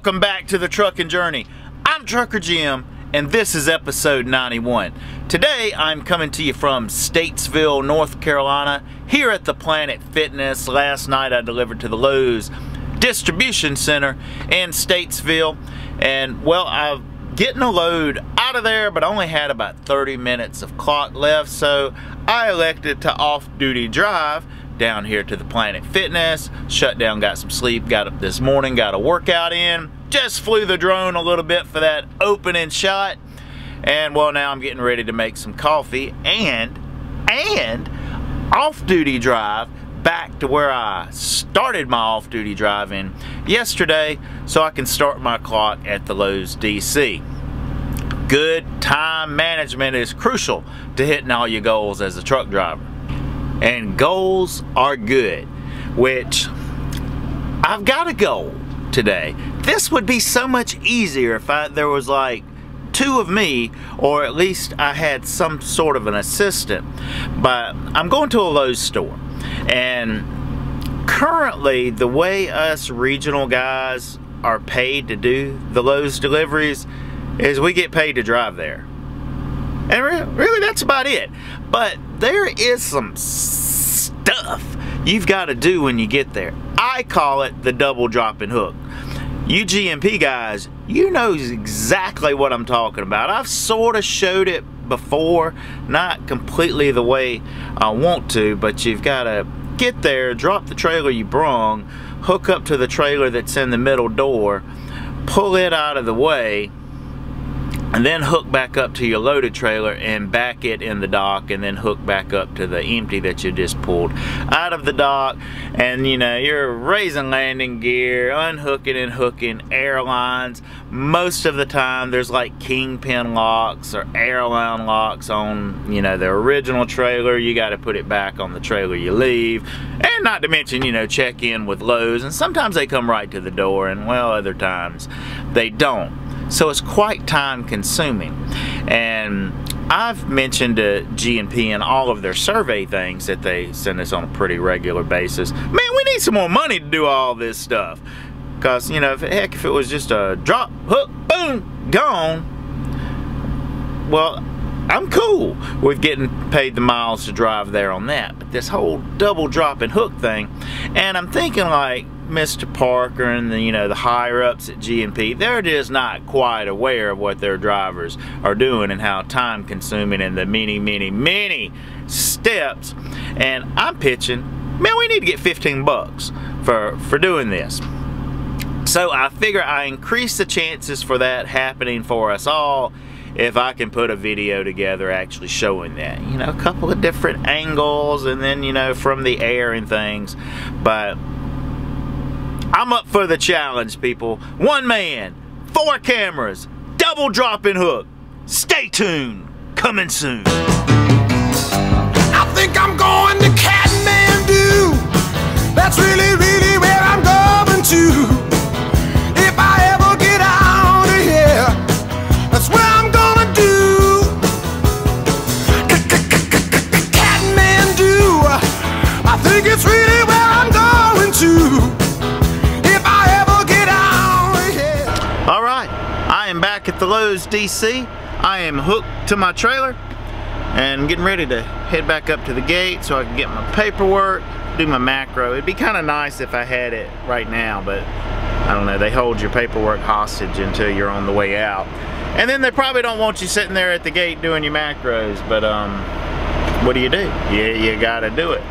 Welcome back to the Truckin' Journey. I'm Trucker Jim, and this is episode 91. Today, I'm coming to you from Statesville, North Carolina, here at the Planet Fitness. Last night, I delivered to the Lowe's distribution center in Statesville, and well, I'm getting a load out of there, but I only had about 30 minutes of clock left, so I elected to off-duty drive down here to the Planet Fitness. Shut down, got some sleep, got up this morning, got a workout in, just flew the drone a little bit for that opening shot, and well, now I'm getting ready to make some coffee and off-duty drive back to where I started my off-duty driving yesterday, so I can start my clock at the Lowe's DC. Good time management is crucial to hitting all your goals as a truck driver. And goals are good, which I've got a goal today. This would be so much easier if there was like two of me, or at least I had some sort of an assistant. But I'm going to a Lowe's store, and currently the way us regional guys are paid to do the Lowe's deliveries is we get paid to drive there. And really that's about it. But there is some stuff you've got to do when you get there. I call it the double drop and hook. You GMP guys, you know exactly what I'm talking about. I've sort of showed it before, not completely the way I want to, but you've got to get there, drop the trailer you brung, hook up to the trailer that's in the middle door, pull it out of the way, and then hook back up to your loaded trailer and back it in the dock, and then hook back up to the empty that you just pulled out of the dock. And you know, you're raising landing gear, unhooking and hooking airlines. Most of the time there's like kingpin locks or airline locks on, you know, the original trailer. You got to put it back on the trailer you leave, and not to mention, you know, check in with Lowe's, and sometimes they come right to the door, and well, other times they don't. So it's quite time consuming. And I've mentioned to GMP in all of their survey things that they send us on a pretty regular basis, man, we need some more money to do all this stuff. Because, you know, heck, if it was just a drop, hook, boom, gone, well, I'm cool with getting paid the miles to drive there on that. But this whole double drop and hook thing, and I'm thinking like Mr. Parker and the, you know, the higher ups at GMP, they're just not quite aware of what their drivers are doing and how time consuming and the many steps. And I'm pitching, man, we need to get 15 bucks for doing this. So I figure I increase the chances for that happening for us all if I can put a video together actually showing that, you know, a couple of different angles, and then, you know, from the air and things. But I'm up for the challenge, people. One man, 4 cameras, double drop and hook. Stay tuned, coming soon. I think I'm going to Kathmandu. That's really where I'm going to. If I ever get out of here, that's where I'm gonna do. Kathmandu. I think it's really where I'm going to. If I ever get out of here. Alright, I am back at the Lowe's DC. I am hooked to my trailer and getting ready to head back up to the gate so I can get my paperwork, do my macro. It'd be kind of nice if I had it right now, but I don't know, they hold your paperwork hostage until you're on the way out. And then they probably don't want you sitting there at the gate doing your macros, but what do? You gotta do it.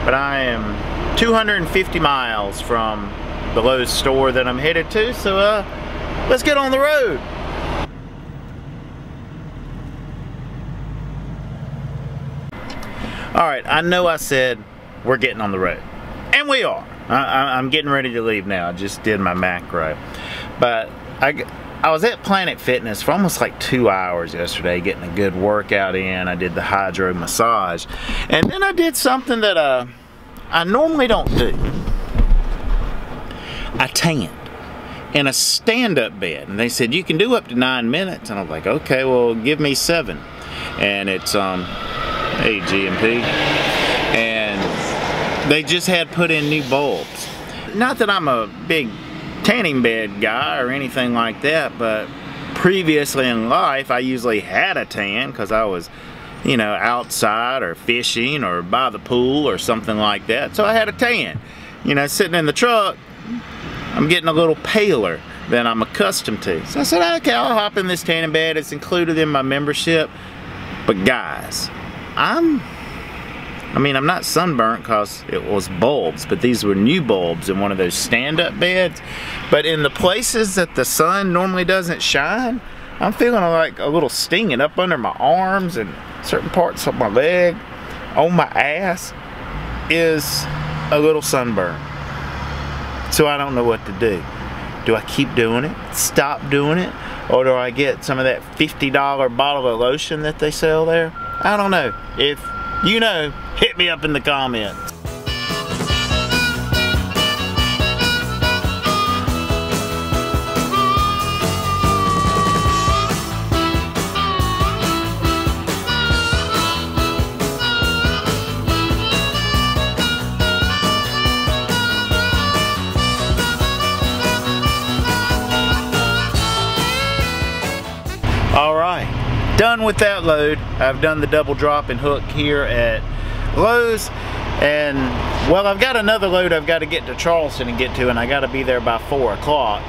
But I am 250 miles from the Lowe's store that I'm headed to, so let's get on the road. Alright, I know I said we're getting on the road, and we are. I'm getting ready to leave now. I just did my macro, but I was at Planet Fitness for almost like 2 hours yesterday getting a good workout in. I did the hydro massage, and then I did something that I normally don't do. I tanned in a stand-up bed, and they said you can do up to 9 minutes, and I'm like, okay, well, give me 7. And it's hey GMP, and they just had put in new bulbs. Not that I'm a big tanning bed guy or anything like that, but previously in life I usually had a tan because I was, you know, outside or fishing or by the pool or something like that. So I had a tan. You know, sitting in the truck, I'm getting a little paler than I'm accustomed to. So I said, okay, I'll hop in this tanning bed. It's included in my membership. But guys, I'm not sunburnt because it was bulbs, but these were new bulbs in one of those stand-up beds. But in the places that the sun normally doesn't shine, I'm feeling like a little stinging up under my arms and certain parts of my leg. On my ass is a little sunburn. So I don't know what to do. Do I keep doing it? Stop doing it? Or do I get some of that $50 bottle of lotion that they sell there? I don't know. If you know, hit me up in the comments. Alright, done with that load. I've done the double drop and hook here at Lowe's, and well, I've got another load I've got to get to Charleston and get to, and I got to be there by 4 o'clock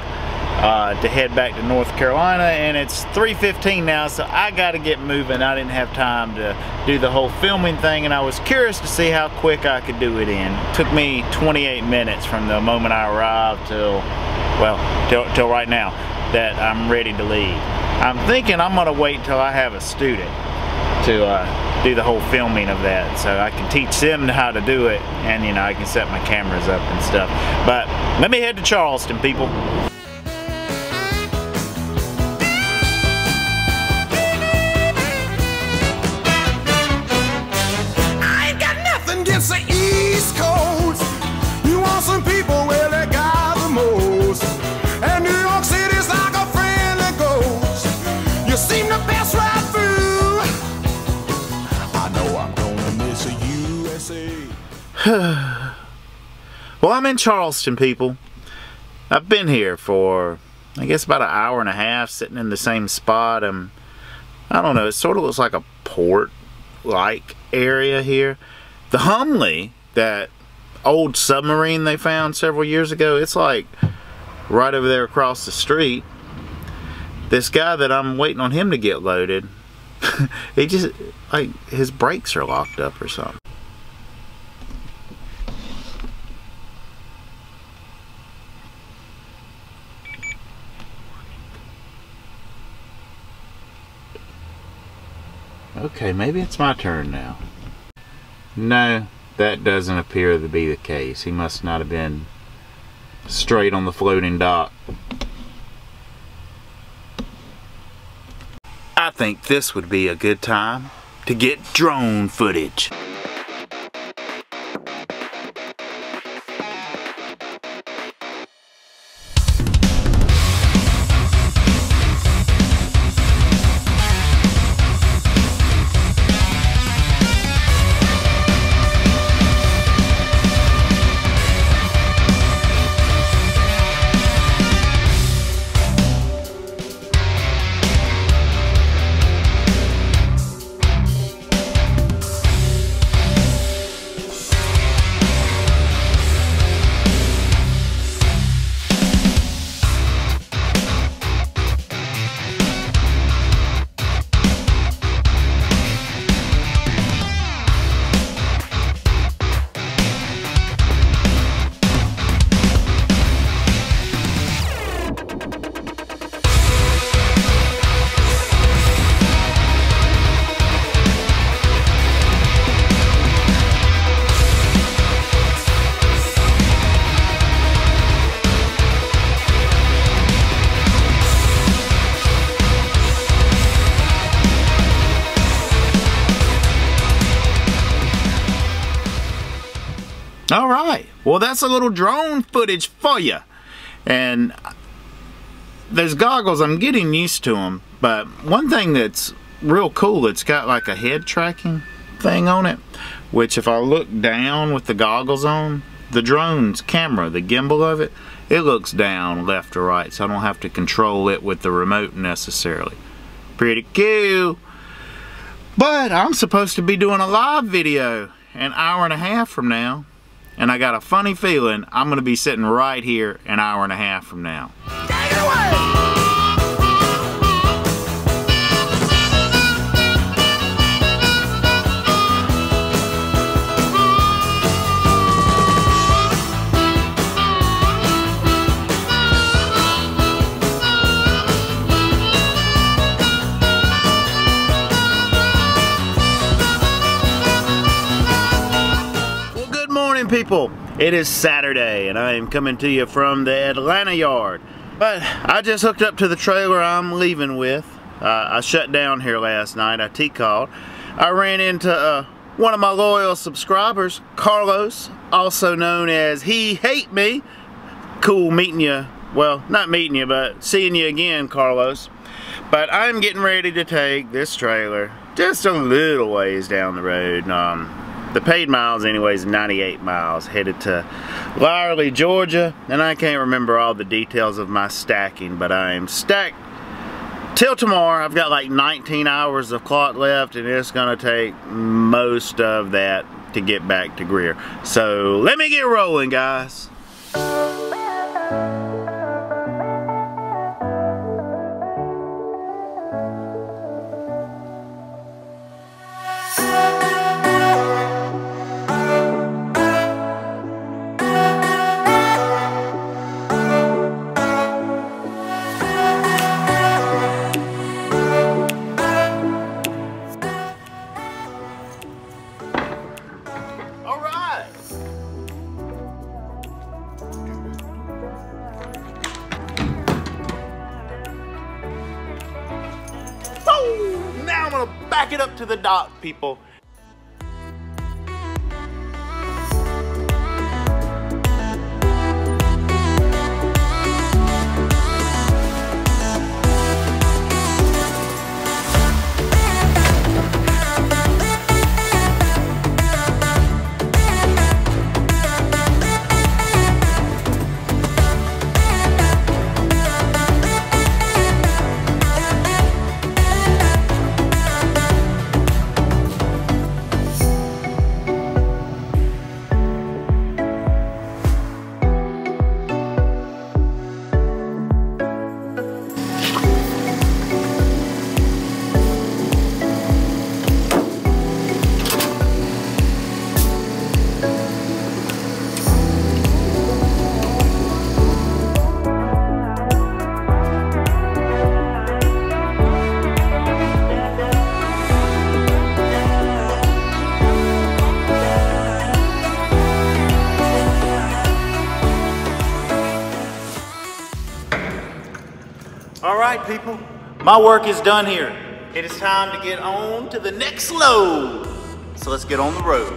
to head back to North Carolina, and it's 3:15 now, so I got to get moving. I didn't have time to do the whole filming thing, and I was curious to see how quick I could do it in. It took me 28 minutes from the moment I arrived till right now that I'm ready to leave. I'm thinking I'm gonna wait till I have a student to do the whole filming of that, so I can teach them how to do it, and you know, I can set my cameras up and stuff. But let me head to Charleston, people. I ain't got nothing against the East Coast. You want some people where they got the most, and New York City's like a friendly ghost. You seem to pass right through. I know I'm gonna miss a USA. Well, I'm in Charleston, people. I've been here for, I guess, about an hour and a half, sitting in the same spot. I don't know, it sort of looks like a port-like area here. The Humley, that old submarine they found several years ago, it's like right over there across the street. This guy that I'm waiting on him to get loaded, he just, like, his brakes are locked up or something. Okay, maybe it's my turn now. No, that doesn't appear to be the case. He must not have been straight on the floating dock. I think this would be a good time to get drone footage. Alright, well that's a little drone footage for you. And those goggles, I'm getting used to them, but one thing that's real cool, it's got like a head tracking thing on it, which if I look down with the goggles on, the drone's camera, the gimbal of it, it looks down left or right, so I don't have to control it with the remote necessarily. Pretty cool. But I'm supposed to be doing a live video an hour and a half from now, and I got a funny feeling I'm going to be sitting right here an hour and a half from now. Take it away! People, it is Saturday and I am coming to you from the Atlanta yard, but I just hooked up to the trailer I'm leaving with. I shut down here last night. I T-called. I ran into one of my loyal subscribers, Carlos, also known as He Hate Me. Cool meeting you. Well, not meeting you, but seeing you again, Carlos. But I'm getting ready to take this trailer just a little ways down the road. The paid miles anyways, 98 miles, headed to Lyerly, Georgia, and I can't remember all the details of my stacking, but I am stacked till tomorrow. I've got like 19 hours of clock left, and it's gonna take most of that to get back to Greer. So let me get rolling, guys. Now I'm gonna back it up to the dock, people. Alright people, my work is done here. It is time to get on to the next load. So let's get on the road.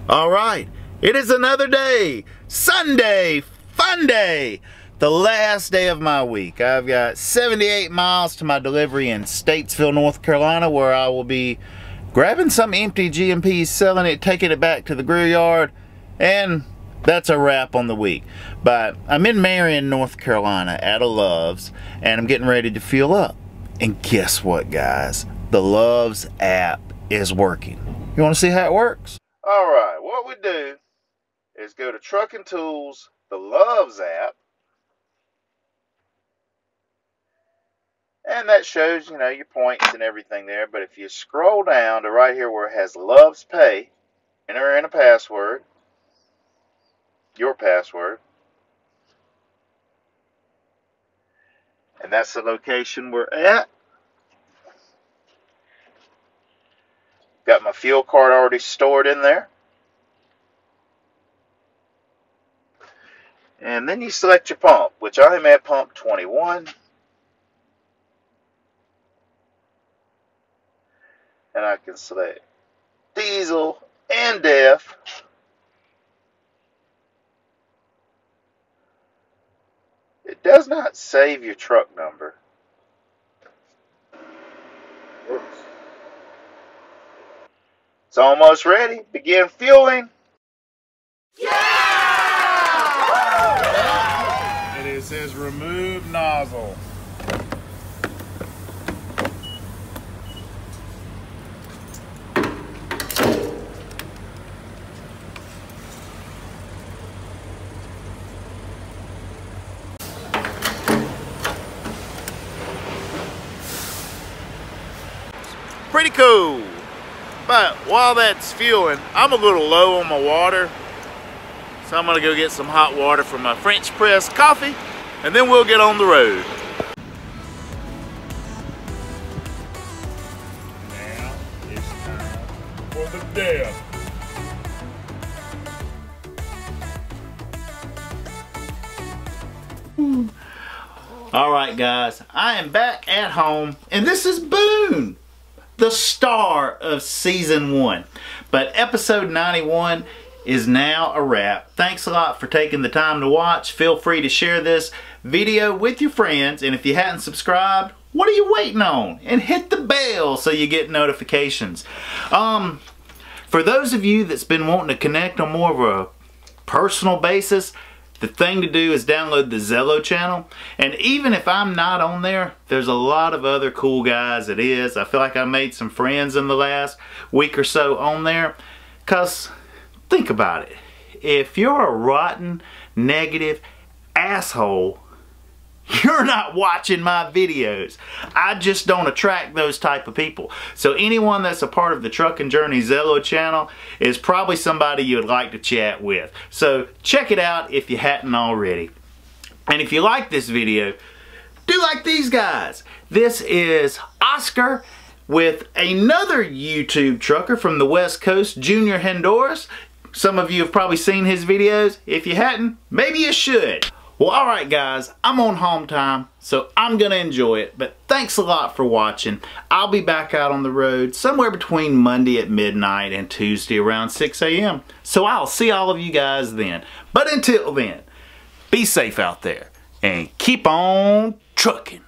Alright, it is another day. Sunday, fun day. The last day of my week. I've got 78 miles to my delivery in Statesville, North Carolina, where I will be grabbing some empty GMPs, selling it, taking it back to the Greer yard, and that's a wrap on the week. But I'm in Marion, North Carolina at a Love's, and I'm getting ready to fuel up. And guess what, guys? The Love's app is working. You want to see how it works? Alright, what we do is go to Truckin Tools, the Love's app, and that shows, you know, your points and everything there. But if you scroll down to right here where it has Love's Pay, enter in a password, your password, and that's the location we're at. Got my fuel card already stored in there. And then you select your pump, which I'm at pump 21. And I can select diesel and DEF. does not save your truck number. It's almost ready. Begin fueling. Yeah! It says remove nozzle. Pretty cool. But while that's fueling, I'm a little low on my water. So I'm gonna go get some hot water for my French press coffee, and then we'll get on the road. Now it's time for the death. All right, guys, I am back at home, and this is Boone, the star of season 1. But episode 91 is now a wrap. Thanks a lot for taking the time to watch. Feel free to share this video with your friends, and if you hadn't subscribed, what are you waiting on? And hit the bell so you get notifications. For those of you that's been wanting to connect on more of a personal basis, the thing to do is download the Zello channel. And even if I'm not on there, there's a lot of other cool guys that is. I feel like I made some friends in the last week or so on there. Cause think about it. If you're a rotten, negative asshole, you're not watching my videos. I just don't attract those type of people. So anyone that's a part of the Truckin' Journey Zello channel is probably somebody you'd like to chat with. So check it out if you hadn't already. And if you like this video, do like these guys. This is Oscar with another YouTube trucker from the West Coast, Junior Honduras. Some of you have probably seen his videos. If you hadn't, maybe you should. Well, alright guys, I'm on home time, so I'm going to enjoy it. But thanks a lot for watching. I'll be back out on the road somewhere between Monday at midnight and Tuesday around 6 a.m. So I'll see all of you guys then. But until then, be safe out there and keep on trucking.